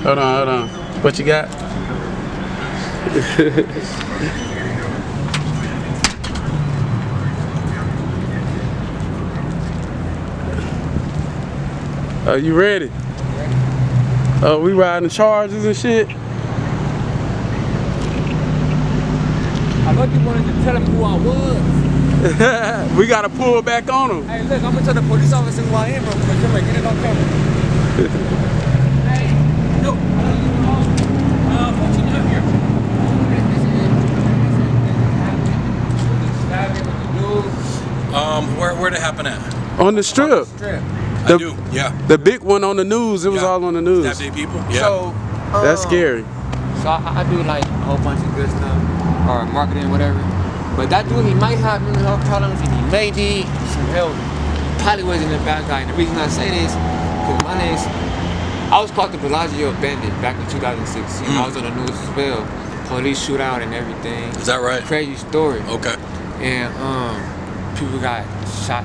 Hold on, hold on. What you got? Are you ready? Oh, we riding charges and shit? I thought you wanted to tell him who I was. We gotta pull back on him. Hey, look, I'm gonna tell the police officer who I am, bro. Come on, get it on camera. Hey, no. What you doing here? Where'd it happen at? On the strip. I do, yeah. The big one on the news, it was all on the news. Stab eight people? Yeah. So, That's scary. So I do like a whole bunch of good stuff, or marketing, whatever. But that dude, he might have mental health problems, and he may need some help. Probably wasn't a bad guy. And the reason I say this, because my name's, I was caught the Bellagio bandit back in 2016. I was on the news as well. Police shootout and everything. Is that right? Crazy story. Okay. And people got shot.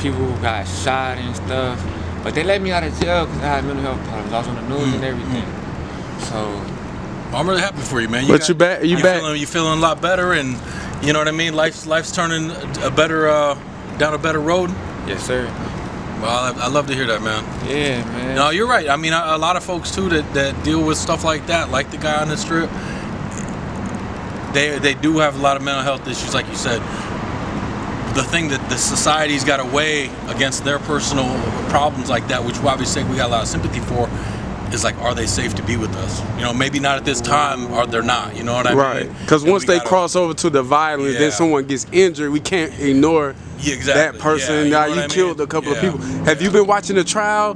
People got shot and stuff. But they let me out of jail because I had mental health problems. I was on the news and everything. So. Well, I'm really happy for you, man. But you back? You back? You feeling a lot better, and you know what I mean. Life's turning a better down a better road. Yes, sir. Well, I love to hear that, man. Yeah, man. No, you're right. I mean, a lot of folks too that deal with stuff like that, like the guy on the strip. They do have a lot of mental health issues, like you said. The thing that the society's got to weigh against their personal problems like that, which we obviously we got a lot of sympathy for, is like, are they safe to be with us? You know, maybe not at this time, or they're not. You know what I mean? Right. Because once they cross over to the violence, then someone gets injured. We can't ignore that person. Yeah, you killed a couple of people. Have you been watching the trial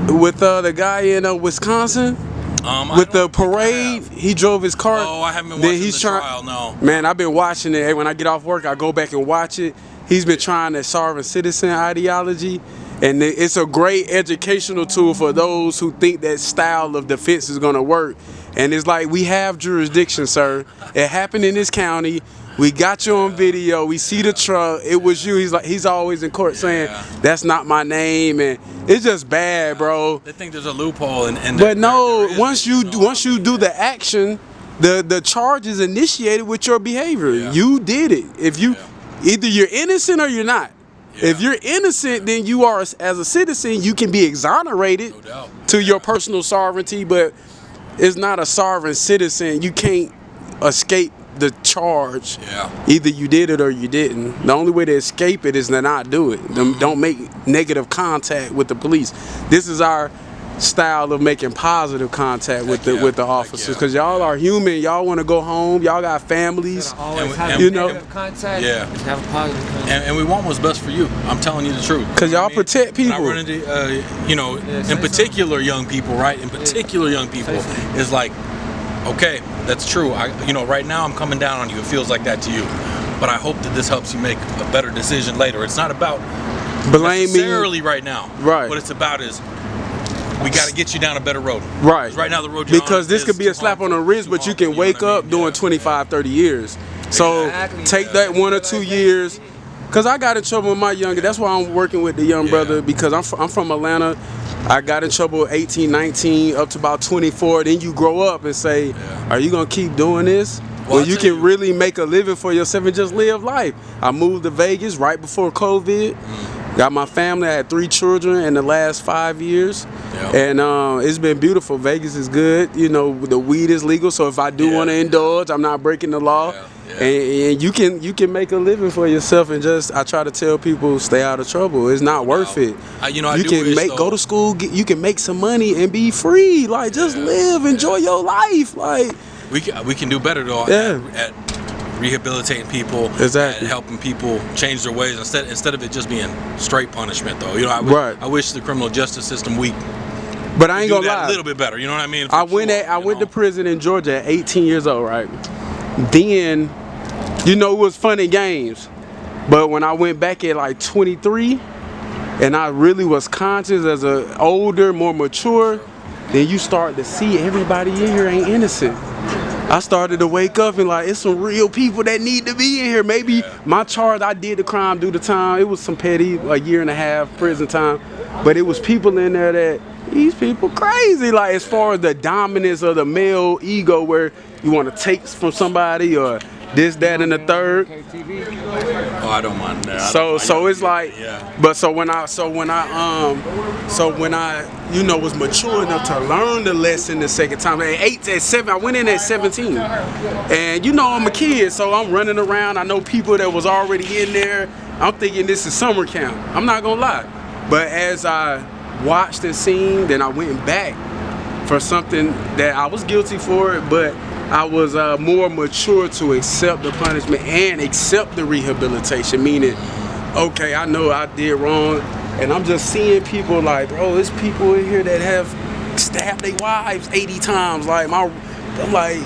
with the guy in Wisconsin? With the parade, he drove his car. Oh, I haven't been watching the trial, no. Man, I've been watching it. When I get off work, I go back and watch it. He's been trying that sovereign citizen ideology, and it's a great educational tool for those who think that style of defense is going to work. And it's like, we have jurisdiction, sir. It happened in this county. We got you on video. We see the truck. It was you. He's always in court saying that's not my name, and it's just bad, bro. They think there's a loophole, but no. Once you do the action, the charge is initiated with your behavior. Yeah. You did it. If you either you're innocent or you're not. Yeah. If you're innocent, then you are, as a citizen, you can be exonerated to your personal sovereignty. But it's not a sovereign citizen. You can't escape the charge. Either you did it or you didn't. The only way to escape it is to not do it. Don't make negative contact with the police. This is our style of making positive contact with the officers, because y'all are human. Y'all want to go home. Y'all got families. You know, contact. Yeah. Have a positive contact. And we want what's best for you. I'm telling you the truth. Because y'all protect people. When I run into, in particular young people, right? In particular young people, is like, okay, that's true. Right now I'm coming down on you. It feels like that to you. But I hope that this helps you make a better decision later. It's not about necessarily right now. Right. What it's about is we got to get you down a better road. Right. Right now the road you're because on this could be a slap on the wrist, but you can wake up doing 25, 30 years. So take that 1 or 2 years. Because I got in trouble with my younger. That's why I'm working with the young brother, because I'm from Atlanta. I got in trouble 18, 19, up to about 24. Then you grow up and say, are you going to keep doing this? Well, you can really make a living for yourself and just live life. I moved to Vegas right before COVID. Got my family. I had 3 children in the last 5 years. And it's been beautiful. Vegas is good. You know, the weed is legal. So if I do want to indulge, I'm not breaking the law. And you can make a living for yourself, and I try to tell people, stay out of trouble. It's not worth it. You can go to school, you can make some money and be free. Like, just live, enjoy your life. Like, we can do better though at rehabilitating people, and helping people change their ways instead of it just being straight punishment though. I wish the criminal justice system but I ain't gonna lie, a little bit better. You know what I mean? I went to prison in Georgia at 18 years old, right? Then, it was fun and games. But when I went back at like 23, and I really was conscious as an older, more mature, then you start to see everybody in here ain't innocent. I started to wake up and like, it's some real people that need to be in here. Maybe my charge, I did the crime, do the time. It was some petty, a 1.5 year prison time. But it was people in there that, these people crazy. Like as far as the dominance of the male ego, where you want to take from somebody or this, that, and the third. Oh, I don't mind that. So it's like, yeah. but so when I you know was mature enough to learn the lesson the second time. At 7, I went in at 17, and you know I'm a kid, so I'm running around. I know people that was already in there. I'm thinking this is summer camp. I'm not gonna lie, but as I watched and seen, then I went back for something that I was guilty for it, but I was more mature to accept the punishment and accept the rehabilitation, meaning, okay, I know I did wrong, and I'm just seeing people like, bro, there's people in here that have stabbed their wives 80 times. Like, I'm like,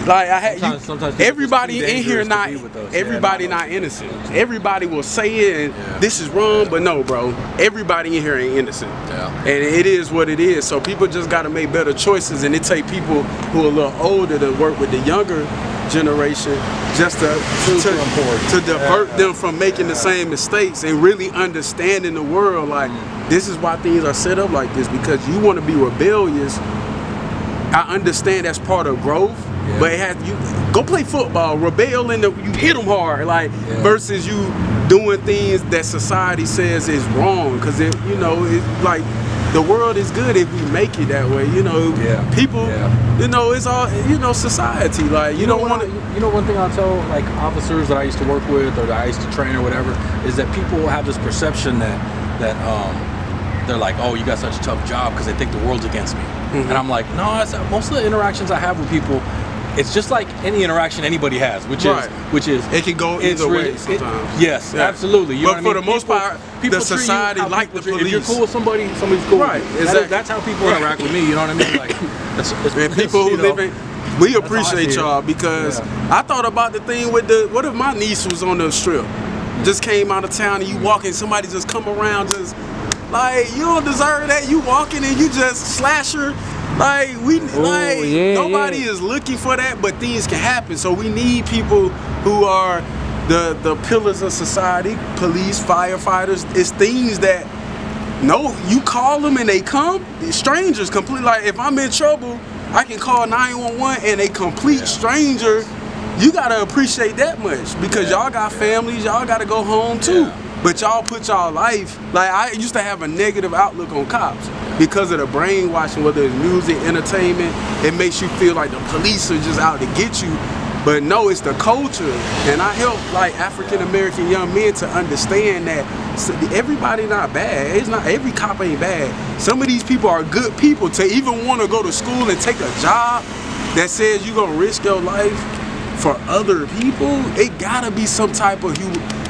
like I had sometimes everybody in here not everybody not innocent. Everybody will say it and this is wrong, but no, bro. Everybody in here ain't innocent. And it is what it is. So people just got to make better choices, and it take people who are a little older to work with the younger generation just to divert them from making the same mistakes and really understanding the world. Like this is why things are set up like this, because you want to be rebellious. I understand that's part of growth, but it has, you go play football, rebel, and you hit them hard, like versus you doing things that society says is wrong. Because it, you know, it's like the world is good if we make it that way. You know, people, you know, it's all, you know, society. Like you don't want to. You know, one thing I'll tell like officers that I used to work with or that I used to train or whatever is that people have this perception that they're like, oh, you got such a tough job because they think the world's against me. And I'm like, no, most of the interactions I have with people, it's just like any interaction anybody has, which is it can go either way sometimes. Yes, absolutely. You know but what for the most part, the society like the police. If you're cool with somebody, somebody's cool. Right, with you. exactly. That's how people interact with me. You know what I mean? Like, and people who live in. We appreciate y'all because I thought about the thing with what if my niece was on the strip, just came out of town and you walking, somebody just come around just. Like, you don't deserve that. You walking and you just slash her. Like, nobody is looking for that, but things can happen. So we need people who are the pillars of society, police, firefighters. It's things that, no, you call them and they come. Strangers, complete. Like, if I'm in trouble, I can call 911 and a complete stranger. You gotta appreciate that much because y'all got families. Y'all gotta go home too. But y'all put y'all life, like I used to have a negative outlook on cops because of the brainwashing, whether it's music, entertainment, it makes you feel like the police are just out to get you. But no, it's the culture. And I help like African American young men to understand that everybody not bad. It's not, every cop ain't bad. Some of these people are good people. To even want to go to school and take a job that says you're gonna risk your life for other people, it gotta be some type of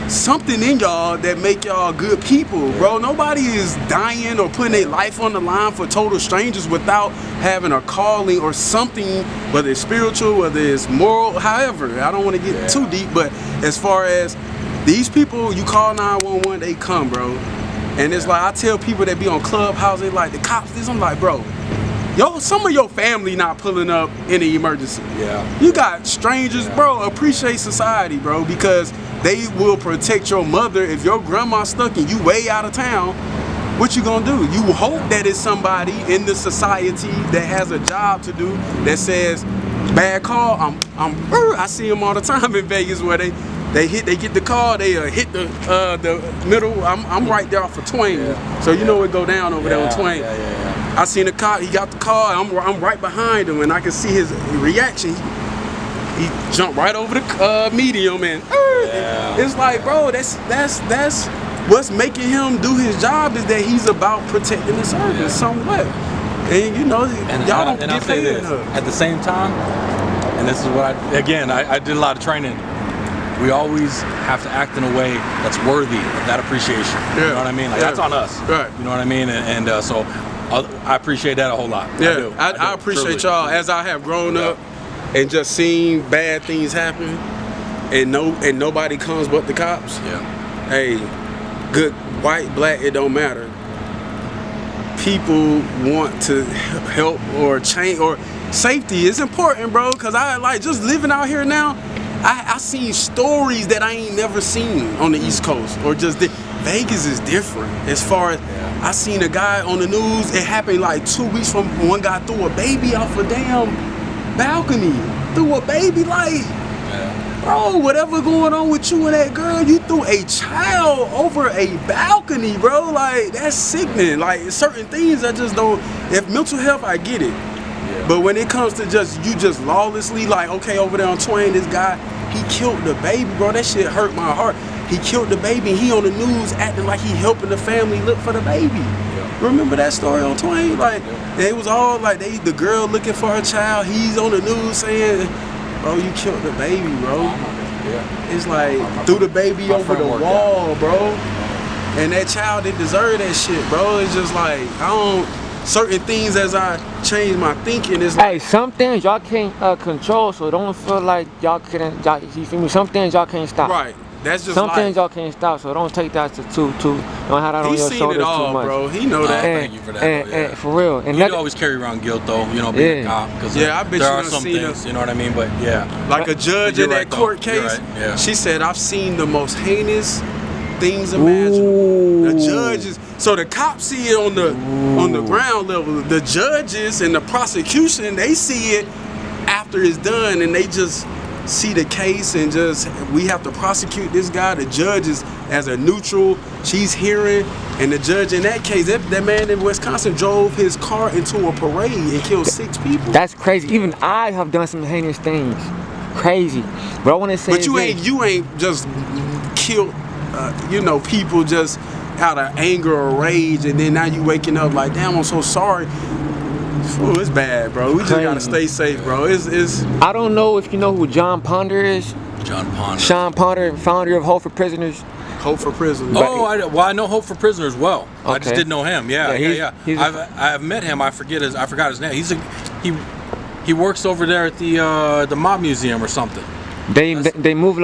something in y'all that make y'all good people, bro. Nobody is dying or putting their life on the line for total strangers without having a calling or something, whether it's spiritual, whether it's moral, however. I don't want to get too deep, but as far as these people, you call 911, they come, bro. And it's like, I tell people that be on Clubhouse, they like, the cops, this, I'm like, bro, some of your family not pulling up in an emergency. You got strangers, bro. Appreciate society, bro, because they will protect your mother. If your grandma's stuck and you way out of town, what you gonna do? You hope that it's somebody in the society that has a job to do that says, bad call. I see them all the time in Vegas where they get the call, they hit the middle. I'm right there off of Twain, so you know it go down over there on Twain. I seen a cop, he got the call, I'm right behind him, and I can see his reaction. He jumped right over the medium, and it's like, bro, that's what's making him do his job is that he's about protecting the service somewhat. And you know, y'all don't get paid enough. At the same time, and this is what I did a lot of training. We always have to act in a way that's worthy of that appreciation. You know what I mean? Like that's on us. Right. You know what I mean? And so I appreciate that a whole lot. I appreciate y'all as I have grown up and just seen bad things happen, and nobody comes but the cops. Hey, good, white, black, it don't matter. People want to help or change, or safety is important, bro. Cause I like just living out here now. I seen stories that I ain't never seen on the East Coast, or just Vegas is different. As far as I seen a guy on the news, it happened like 2 weeks from one guy threw a baby off a damn balcony. Threw a baby like, bro, whatever going on with you and that girl, you threw a child over a balcony, bro. Like, that's sickening. Like, certain things I just don't, if mental health, I get it. But when it comes to you just lawlessly, like, okay, over there on Twain, this guy, he killed the baby, bro. That shit hurt my heart. He killed the baby, and he on the news acting like he helping the family look for the baby. Remember that story on Twain? Like, it was all like the girl looking for her child. He's on the news saying, bro, you killed the baby, bro. It's like, threw the baby over the wall, bro. And that child didn't deserve that shit, bro. It's just like, certain things as I change my thinking is like, Hey, some things y'all can't control, so don't feel like y'all couldn't. You feel me? Some things y'all can't stop. right. That's just Some like, things y'all can't stop, so don't take that to don't have that on he's your seen shoulders it all, too much. bro. He know that. Thank you for that, And for real, and You that, always carry around guilt, though. You know, being a cop, because Yeah, I bet there you are done some seen things. a- You know what I mean? But yeah, Like a judge You're in that right, though. court You're case, right, yeah. she said, I've seen the most heinous things imaginable. The judges, so the cops see it on the ground level. The judges and the prosecution, they see it after it's done, and they just see the case and just, we have to prosecute this guy. The judge is as a neutral, she's hearing, and the judge in that case, that man in Wisconsin drove his car into a parade and killed 6 people. that's crazy. Even I have done some heinous things, crazy. But I want to say, But you ain't just killed, people just out of anger or rage, and then now you waking up like, damn, I'm so sorry. Ooh, it's bad, bro. We just gotta stay safe, bro. It's. I don't know if you know who John Ponder is. John Ponder. Sean Ponder, founder of Hope for Prisoners. Hope for Prisoners. Oh, I know Hope for Prisoners well. I just Okay. didn't know him. Yeah. he's I've met him. I forgot his name. He works over there at the Mob Museum or something. They moved